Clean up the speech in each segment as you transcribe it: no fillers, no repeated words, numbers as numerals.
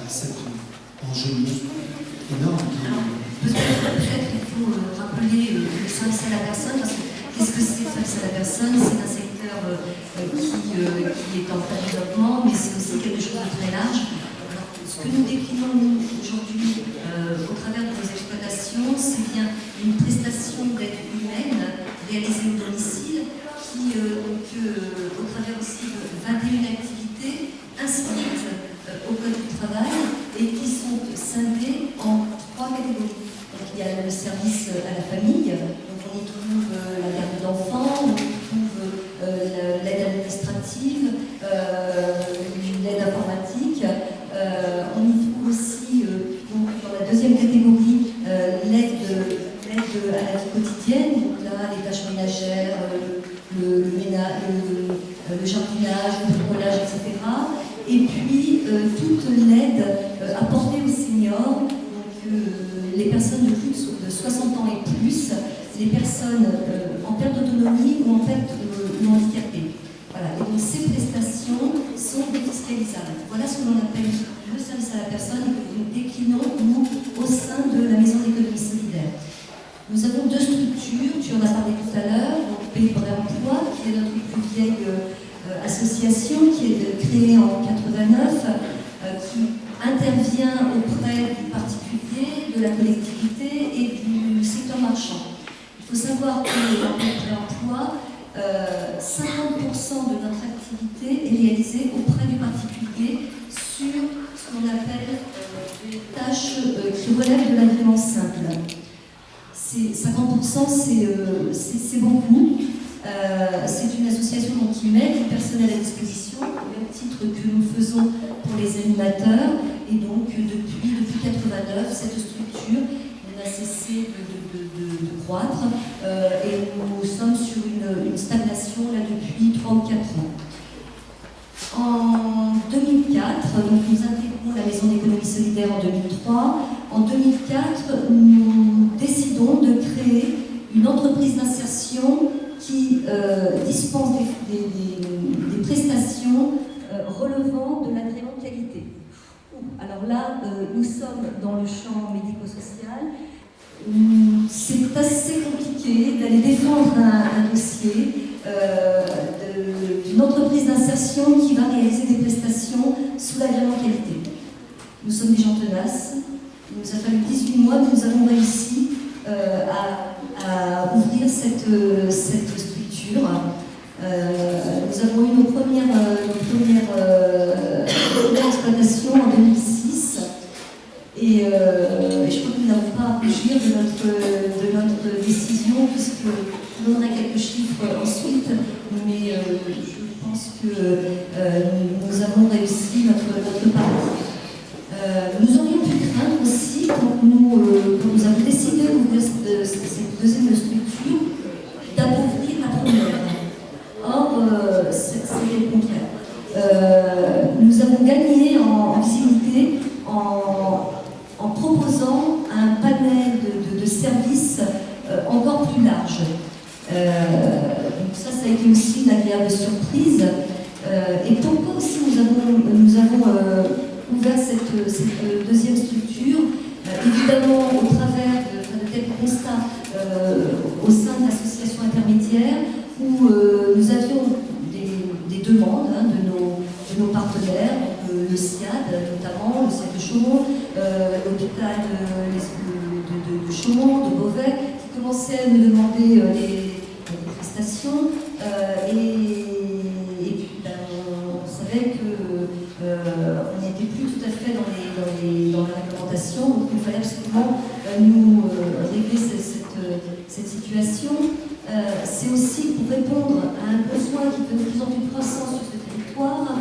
cet enjeu énorme. Peut-être qu'il faut rappeler le service à la personne, parce que qu'est-ce que c'est le service à la personne? C'est un secteur qui est en plein développement, mais c'est aussi quelque chose de très large. Alors, ce que nous déclinons nous aujourd'hui au travers de nos exploitations, c'est bien une prestation d'aide humaine réalisée au domicile qui, au travers aussi de 21 activités inscrites au Code du travail et qui sont scindées en 3 catégories. Donc, il y a le service à la famille, donc on y trouve la garde d'enfants, on y trouve l'aide administrative, l'aide informatique, on y trouve aussi, donc, dans la deuxième catégorie, l'aide à la vie quotidienne, donc là, les tâches ménagères, le jardinage, le bricolage, etc. Et puis, toute l'aide apportée aux seniors, donc les personnes de plus de 60 ans et plus, les personnes en perte d'autonomie ou en perte ou handicapées. Voilà. Et donc, ces prestations sont défiscalisables. Voilà ce que l'on appelle le service à la personne et que nous déclinons, nous, au sein de la Maison d'économie solidaire. Nous avons 2 structures, tu en as parlé tout à l'heure, donc Pays de Emploi, qui est notre plus vieille association, qui est créée en 89, qui intervient auprès du particulier, de la collectivité et du secteur marchand. Il faut savoir que dans Pays de Emploi, 50% de notre activité est réalisée auprès du particulier sur ce qu'on appelle des tâches qui relèvent de l'agrément simple. 50%, c'est beaucoup. C'est une association qui met du personnel à disposition, au même titre que nous faisons pour les animateurs. Et donc, depuis 89, cette structure n'a cessé de croître. Et nous sommes sur une stagnation là, depuis 3 ou 4 ans. En 2004, donc nous intégrons la Maison d'économie solidaire en 2003. En 2004, nous décidons de créer une entreprise d'insertion qui dispense des prestations relevant de l'agrément qualité. Alors là, nous sommes dans le champ médico-social. C'est assez compliqué d'aller défendre un dossier d'une entreprise d'insertion qui va réaliser des prestations sous l'agrément qualité. Nous sommes des gens tenaces. Il nous a fallu 18 mois, mais nous avons réussi à ouvrir cette structure. Nous avons eu nos premières exploitations en 2006. Et je crois que nous n'avons pas à rougir de notre décision, puisque nous donnerai quelques chiffres ensuite, mais je pense que nous avons réussi notre pari. Nous aurions pu craindre aussi, quand nous avons décidé d'ouvrir cette deuxième structure, d'appauvrir la première. Or, c'est le contraire. Nous avons gagné en visibilité en proposant un panel de services encore plus large. Donc ça a été aussi une agréable surprise. Et pourquoi aussi nous avons ouvert cette deuxième structure, évidemment au travers de quelques constats au sein de l'association intermédiaire où nous avions des demandes de nos partenaires, donc, le SIAD notamment, le SIAD de Chaumont, l'hôpital de Chaumont, de Beauvais, qui commençaient à nous demander des prestations. Et puis on savait qu'on n'était plus tout à fait dans la réglementation, donc il fallait absolument nous régler cette situation. C'est aussi pour répondre à un besoin qui est de plus en plus croissant sur ce territoire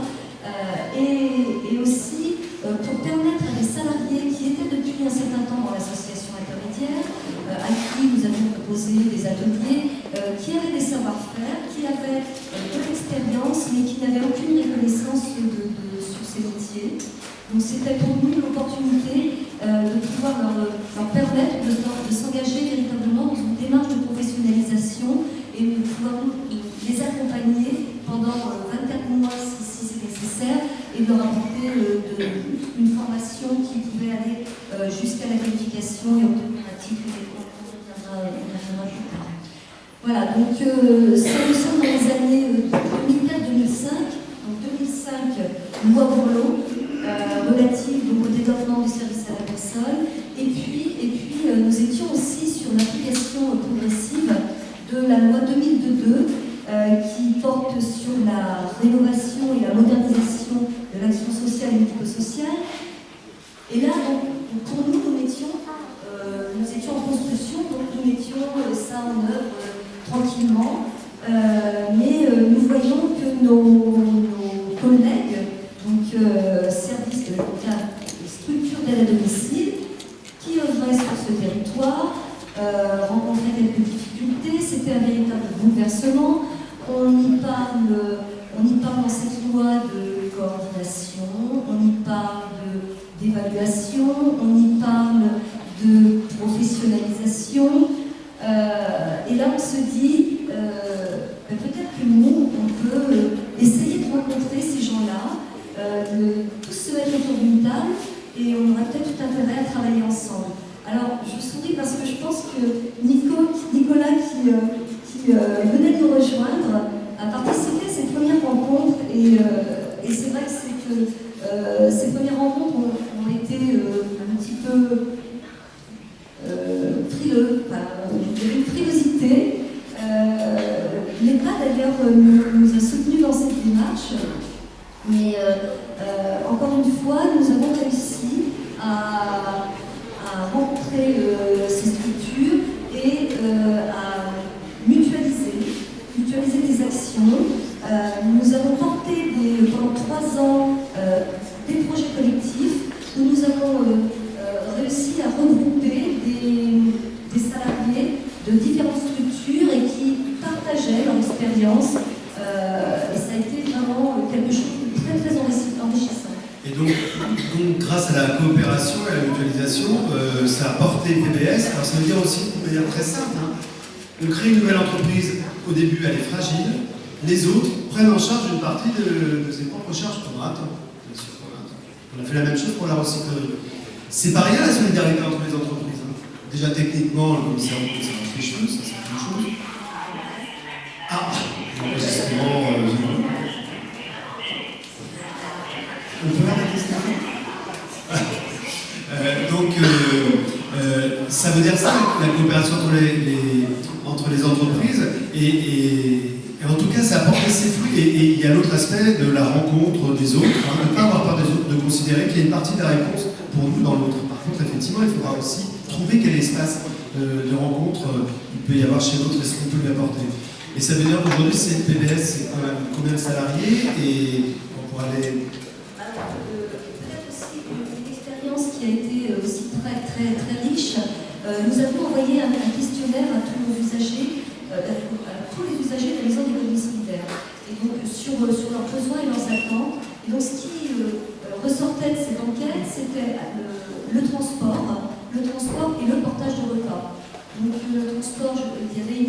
et aussi pour permettre à des salariés qui étaient depuis un certain temps dans l'association intermédiaire, à qui nous avons proposé des ateliers, qui avaient des savoir-faire, qui avaient de l'expérience, mais qui n'avaient aucune reconnaissance sur ces métiers. Donc c'était pour nous l'opportunité de pouvoir leur permettre de s'engager véritablement dans une démarche de professionnalisation et de pouvoir les accompagner pendant 24 mois si c'est nécessaire, et et de leur apporter une formation qui pouvait aller jusqu'à la qualification et obtenir un titre. On reviendra plus tard. Voilà, donc ça nous sommes dans les années 2004-2005. Donc 2005, loi Bourlot, relative donc, au développement du service à la personne. Et puis nous étions aussi sur l'application progressive de la loi 2002 qui porte sur la rénovation et la modernisation de l'action sociale et médico-sociale. Et là, donc, pour nous, nous étions en construction, donc nous mettions ça en œuvre tranquillement. Mais nous voyons que nos collègues, donc services de structures d'aide à domicile, qui œuvraient sur ce territoire, rencontraient quelques difficultés. C'était un véritable bouleversement. On y parle dans cette loi de coordination, on y parle d'évaluation, on y parle de professionnalisation. Et là, on se dit, peut-être que nous, on peut essayer de rencontrer ces gens-là, de tous se mettre autour d'une table, et on aurait peut-être tout intérêt à travailler ensemble. Alors, je souris parce que je pense que Nicolas, qui venait de nous rejoindre, a participé à cette première rencontre, et c'est vrai que ces premières rencontres ont été un petit peu frileux, il y avait une frilosité. L'État d'ailleurs nous a soutenus dans cette démarche, mais encore une fois, nous avons réussi à rencontrer ces structures et à mutualiser des actions. Nous avons porté pendant 3 ans des projets collectifs où nous avons réussi à regrouper des salariés de différentes structures et qui partageaient leur expérience. Et ça a été vraiment quelque chose de très très enrichissant. Et donc, grâce à la coopération et à la mutualisation, ça a porté PBS. Alors ça veut dire aussi, de manière très simple, on crée une nouvelle entreprise, au début elle est fragile, les autres prennent en charge une partie de ses propres charges pendant un temps. Bien sûr, pendant un temps. On a fait la même chose pour la recyclerie. C'est pas rien la solidarité entre les entreprises. Déjà techniquement, le commissaire s'arrache les cheveux, ça c'est une chose. Ah, l'enregistrement, on peut arrêter ça. Donc, ça veut dire ça, la coopération entre les entreprises, et en tout cas, ça apporte ses fruits. Et il y a l'autre aspect de la rencontre des autres, de ne pas avoir peur des autres, de considérer qu'il y a une partie de la réponse pour nous dans l'autre. Par contre, effectivement, il faudra aussi trouver quel espace de rencontre il peut y avoir chez l'autre et ce qu'on peut lui apporter. Et ça veut dire qu'aujourd'hui, PBS, c'est quand même combien de salariés, et on pourra aller... Peut-être aussi une expérience qui a été aussi très, très, très riche. Nous avons envoyé un questionnaire à tous nos usagers, à tous les usagers de la maison d'économie solidaire, et donc sur leurs besoins et leurs attentes. Et donc ce qui ressortait de cette enquête, c'était le transport et le portage de repas. Donc le transport, il y avait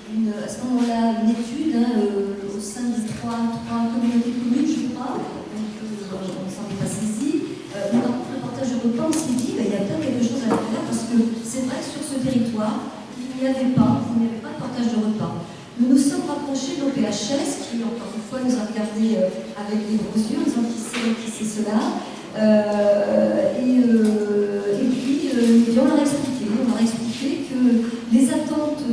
à ce moment-là une étude au sein de trois communautés communes, je crois, donc on ne s'en est pas saisi. Par contre, le portage de repas, on s'est dit il y a peut-être quelque chose à faire, parce que c'est vrai que sur ce territoire, il n'y avait pas de portage de repas. Nous nous sommes rapprochés de l'OPHS, qui encore une fois nous a regardé avec des gros yeux, en disant qui c'est cela. Et puis on leur a expliqué que les attentes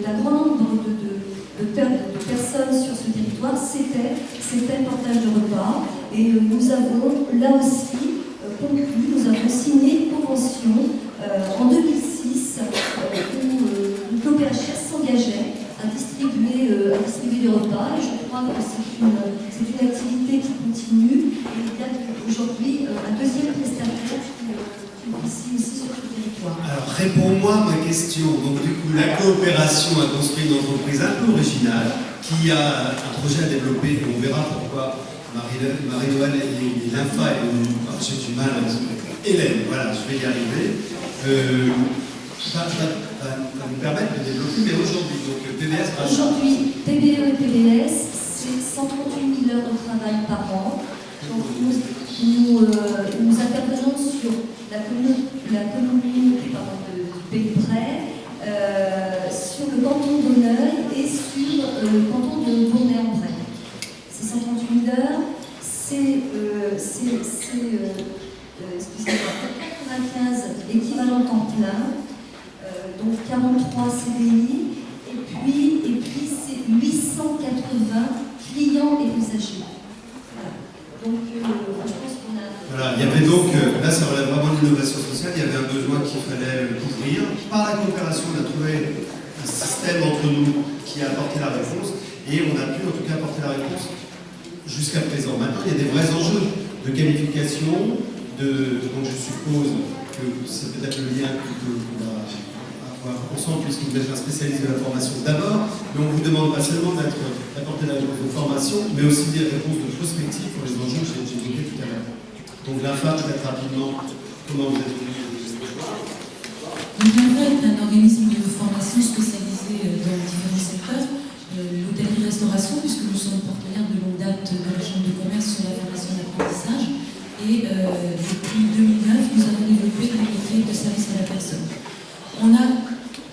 d'un grand nombre de personnes sur ce territoire, c'était le portage de repas. Et nous avons là aussi conclu, nous avons signé une convention en 2006 où l'OPHS s'engageait à distribuer des repas. Et je crois que c'est une activité qui continue. Et il y a aujourd'hui un deuxième prestataire qui officie aussi sur ce territoire. Alors réponds-moi à ma question. Donc du coup, la coopération a construit une entreprise un peu originale qui a un projet à développer, et on verra pourquoi Marie-Noël et l'INFA est venue. J'ai du mal à Hélène, voilà, je vais y arriver. Ça va nous permettre de développer, mais aujourd'hui, donc PBS... Aujourd'hui, PBE et PBS, c'est 138 000 heures de travail par an. Donc nous intervenons sur la communauté du Pays Près, sur le canton d'Auneuil et sur le canton de Bournay-en-Bresse. C'est 138 heures, c'est excusez-moi, 95 équivalents temps plein, donc 43 CDI, et puis c'est 880 clients et usagers. Voilà. Donc je pense qu'on a... Voilà, il y avait donc, là ça relève vraiment de l'innovation sociale, il y avait un besoin qu'il fallait couvrir. Par la coopération, on a trouvé un système entre nous qui a apporté la réponse, et on a pu en tout cas apporter la réponse jusqu'à présent. Maintenant, il y a des vrais enjeux de qualification, donc je suppose que c'est peut-être le lien qu'on va avoir ensemble, puisque vous êtes un spécialiste de la formation d'abord, mais on vous demande pas seulement d'apporter la réponse de formation, mais aussi des réponses de prospective pour les enjeux que j'ai évoqués tout à l'heure. Donc l'INFA, peut-être rapidement, comment vous êtes venu? Donc l'INFA est un organisme de formation spécialisé dans différents secteurs, l'hôtellerie-restauration, puisque nous sommes partenaires de longue date de la Chambre de commerce sur la formation d'apprentissage. Et depuis 2009, nous avons développé le métier de service à la personne. On a,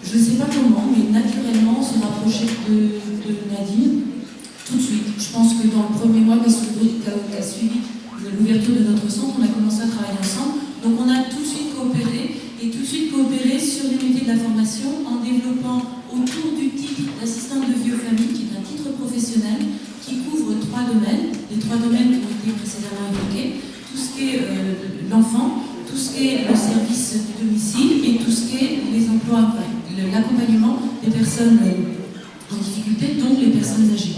je ne sais pas comment, mais naturellement, se rapproché de Nadine tout de suite. Je pense que dans le premier mois qui a suivi l'ouverture de notre centre, on a commencé à travailler ensemble. Donc on a tout de suite coopéré, et tout de suite coopéré sur les métiers de la formation en développant autour du titre d'assistante de vie aux familles, qui est un titre professionnel qui couvre 3 domaines, les 3 domaines qui ont été précédemment évoqués, tout ce qui est l'enfant, tout ce qui est le service du domicile et tout ce qui est les emplois, l'accompagnement des personnes en difficulté, donc les personnes âgées.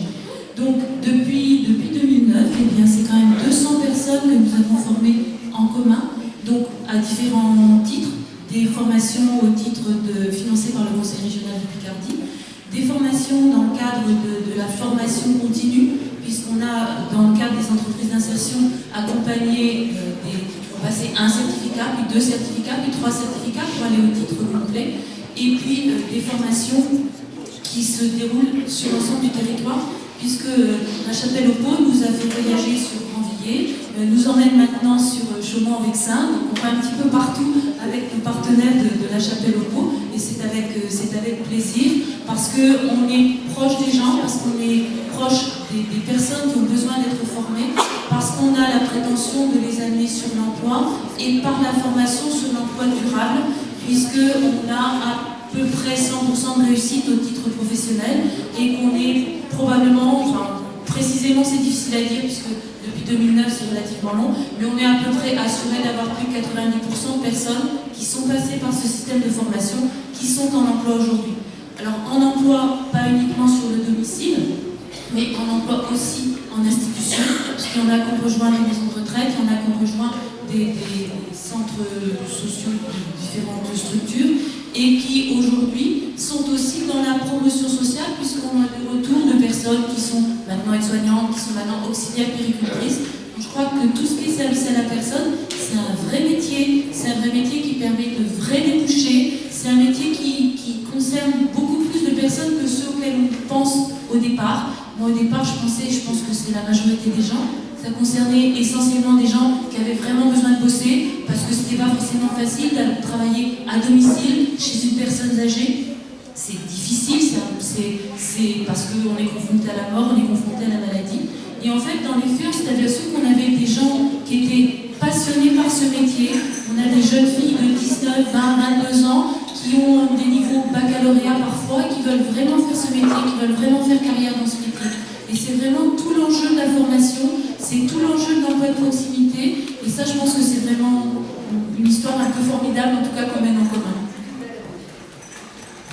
Donc depuis 2009, eh bien, c'est quand même 200 personnes que nous avons formées en commun, donc à différents titres, des formations au titre financées par le Conseil régional de Picardie, des formations dans le cadre de la formation continue, puisqu'on a, dans le cadre des entreprises d'insertion, accompagné on passait un certificat, puis 2 certificats, puis 3 certificats pour aller au titre complet, et puis des formations qui se déroulent sur l'ensemble du territoire, puisque la Chapelle-aux-Paux nous a fait voyager sur Grandvilliers, nous emmène maintenant sur Chaumont-en-Vexin, donc on va un petit peu partout avec nos partenaires de la Chapelle-aux-Paux, et c'est avec plaisir, parce qu'on est proche des gens, parce qu'on est proche des personnes qui ont besoin d'être formées, parce qu'on a la prétention de les amener sur l'emploi, et par la formation sur l'emploi durable, puisqu'on a à peu près 100% de réussite au titre professionnel, et qu'on est probablement, précisément c'est difficile à dire, puisque depuis 2009 c'est relativement long, mais on est à peu près assuré d'avoir plus de 90% de personnes qui sont passées par ce système de formation, qui sont en emploi aujourd'hui. Alors en emploi, pas uniquement sur le domicile, mais en emploi aussi en institution, puisqu'il y en a qui ont rejoint les maisons de retraite, il y en a qui ont rejoint des centres sociaux de différentes structures, et qui aujourd'hui sont aussi dans la promotion sociale, puisqu'on a des retours de personnes qui sont maintenant aides-soignantes, qui sont maintenant auxiliaires péricultrices. Donc je crois que tout ce qui est service à la personne, c'est un vrai métier, qui permet de vrais débouchés, c'est un métier qui concerne beaucoup plus de personnes que ceux auxquels on pense au départ. Moi au départ je pense que c'est la majorité des gens. Ça concernait essentiellement des gens qui avaient vraiment besoin de bosser, parce que c'était pas forcément facile d'aller travailler à domicile chez une personne âgée. C'est difficile, c'est parce qu'on est confronté à la mort, on est confronté à la maladie. Et en fait, dans les faits, on s'est aperçu qu'on avait des gens qui étaient passionnés par ce métier. On a des jeunes filles de 19, 20, 22 ans qui ont des niveaux baccalauréat parfois, qui veulent vraiment faire ce métier, qui veulent vraiment faire carrière dans ce métier. Et c'est vraiment tout l'enjeu de la formation, c'est tout l'enjeu de l'emploi de proximité. Et ça, je pense que c'est vraiment une histoire un peu formidable, en tout cas qu'on mène en commun.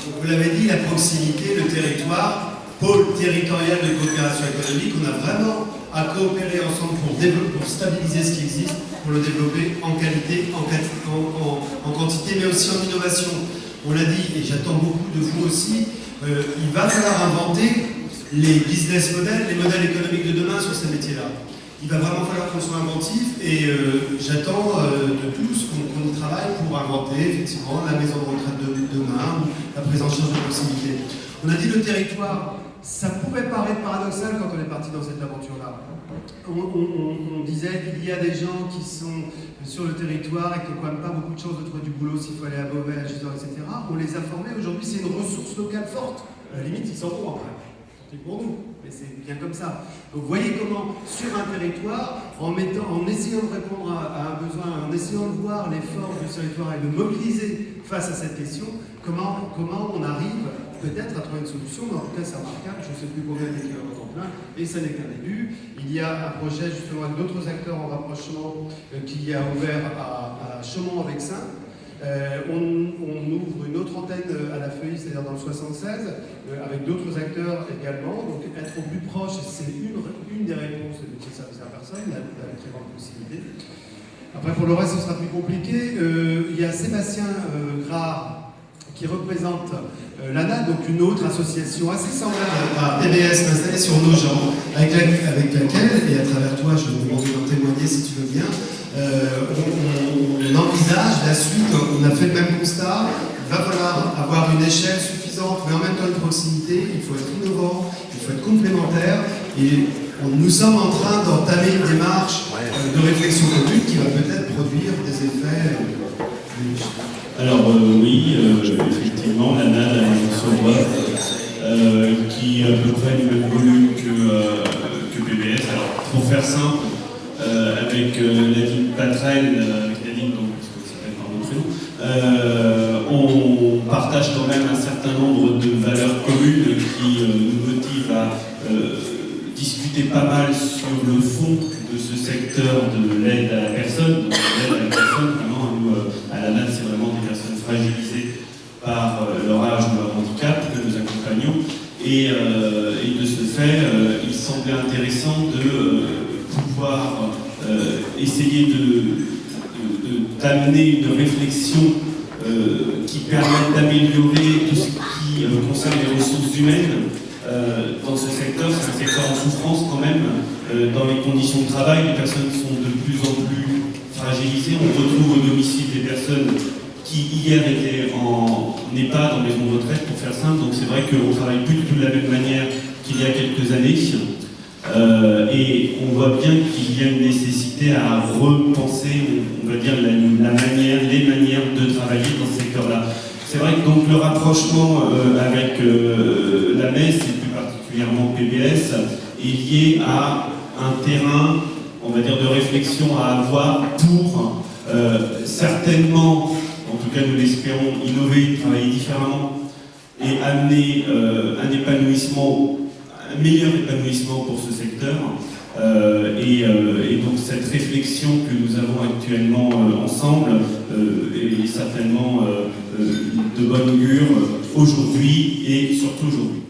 Vous l'avez dit, la proximité, le territoire, pôle territorial de coopération économique, on a vraiment à coopérer ensemble pour stabiliser ce qui existe, pour le développer en qualité, en quantité, mais aussi en innovation. On l'a dit, et j'attends beaucoup de vous aussi, il va falloir inventer les business models, les modèles économiques de demain sur ces métiers-là. Il va vraiment falloir qu'on soit inventif, et j'attends de tous qu'on y travaille pour inventer effectivement la maison de retraite de demain ou la prise en charge de proximité. On a dit le territoire, ça pouvait paraître paradoxal quand on est parti dans cette aventure-là. On disait qu'il y a des gens qui sont sur le territoire et qui n'ont quand même pas beaucoup de chance de trouver du boulot s'il faut aller à Beauvais, à Gisors, etc. On les a formés. Aujourd'hui, c'est une ressource locale forte. À la limite, ils s'en vont après. C'est pour nous, mais c'est bien comme ça. Donc, vous voyez comment, sur un territoire, en essayant de répondre à un besoin, en essayant de voir les forces du territoire et de mobiliser face à cette question, comment on arrive peut-être à trouver une solution, mais en tout cas c'est remarquable, je ne sais plus combien d'équivalents temps plein, et ça n'est qu'un début. Il y a un projet justement avec d'autres acteurs en rapprochement qui a ouvert à Chaumont-en-Vexin. On ouvre une autre antenne à la Feuille, c'est-à-dire dans le 76, avec d'autres acteurs également. Donc être au plus proche, c'est une des réponses de métier de service à la personne, la très grande possibilité. Après, pour le reste, ce sera plus compliqué. Il y a Sébastien Gras qui représente l'ANA, donc une autre association assez semblable à PBS, installée sur nos gens, avec laquelle, et à travers toi, je vais demander d'en témoigner si tu veux bien, on envisage la suite. On a fait le même constat. Il va falloir avoir une échelle suffisante, mais en même temps une proximité. Il faut être innovant, il faut être complémentaire. Et nous sommes en train d'entamer une démarche de réflexion commune qui va peut-être produire des effets. Alors oui, effectivement, l'ANA Sauvois, qui a à peu près du même volume que PBS. Alors pour faire simple, avec Nadine Patrel, parce que ça s'appelle par notre prénom, on partage quand même un certain nombre de valeurs communes qui nous motivent à discuter pas mal sur le fond de ce secteur de l'aide à la personne. Donc, l'aide à la personne, vraiment, nous, à l'ANA, c'est vraiment des personnes fragilisées par leur âge ou leur handicap que nous accompagnons. Et de ce fait, il semblait intéressant de pouvoir essayer d'amener une réflexion qui permette d'améliorer tout ce qui concerne les ressources humaines dans ce secteur. C'est un secteur en souffrance quand même. Dans les conditions de travail, les personnes sont de plus en plus fragilisées. On retrouve au domicile des personnes qui hier étaient en EHPAD, en maison de retraite, pour faire simple. Donc c'est vrai qu'on ne travaille plus du tout de la même manière qu'il y a quelques années. Et on voit bien qu'il y a une nécessité à repenser, on va dire, les manières de travailler dans ce secteur-là. C'est vrai que donc le rapprochement avec la MES et plus particulièrement PBS est lié à un terrain, on va dire, de réflexion à avoir pour certainement, en tout cas nous l'espérons, innover, travailler différemment et amener un meilleur épanouissement pour ce secteur. Et donc cette réflexion que nous avons actuellement ensemble est certainement de bonne augure aujourd'hui et surtout aujourd'hui.